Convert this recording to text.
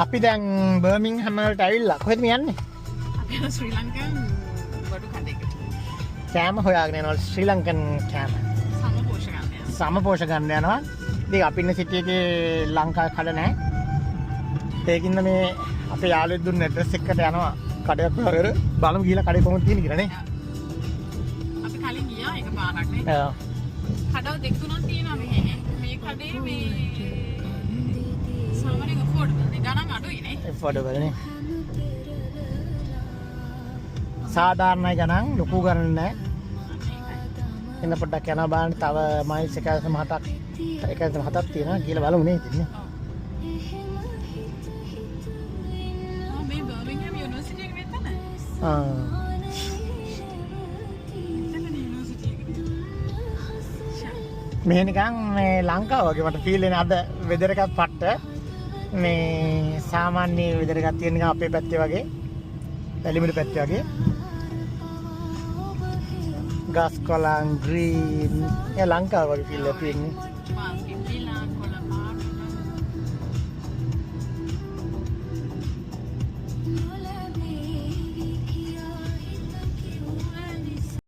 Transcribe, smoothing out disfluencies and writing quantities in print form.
අපි දැන් බර්මින්ගම් වලට ඇවිල්ලා කොහෙද මේ යන්නේ? අපි යන ශ්‍රී ලංකන් බඩු කඩේකට. කෑම හොයාගෙන යනවා ශ්‍රී ලංකන් කෑම. සමපෝෂ ගන්න යනවා. සමපෝෂ ගන්න යනවා. ඉතින් අපි ඉන්න සිටි එකේ ලංකාවේ කඩ නැහැ. ඒකින්ද මේ අපේ යාළුවෙක් දුන්න ඇඩ්‍රස් එකට යනවා කඩයක් හොයාගෙන බලමු ගිහලා කඩේ කොහොමද තියෙන්නේ කියලා නේ. අපි කලින් ගියා එක පාරක් නේ. ඔව්. කඩව දෙක තුනක් තියෙනවා මෙහෙ. මේ කඩේ මේ සාමාන්‍යයෙන් affordable නේ. ගණන් අඩුයි නේ. affordable නේ. සාධාරණයි ගණන් ලොකු ගණන් නැහැ. එන්න පොඩ්ඩක් යනවා බලන්න තව මයිල්ස් 1.7ක් තියෙනවා කියලා බලමු නේ ඉතින් නේ. මේ බර්මින්ගම් යුනිවර්සිටි එක මෙතන. මේ නිකන් මේ ලංකාව වගේ මට ෆීල් වෙන අද වෙදර් එකත් පට්ට මේ සාමාන්‍ය වෙදර් එකක් තියෙන නිකන් අපේ පැත්තේ වගේ වැලිමුඩ පැත්තේ වගේ ගස් කොළන් ග්‍රීන් ඒ ලංකාව වගේ ෆීල් එකක් තියෙන්නේ.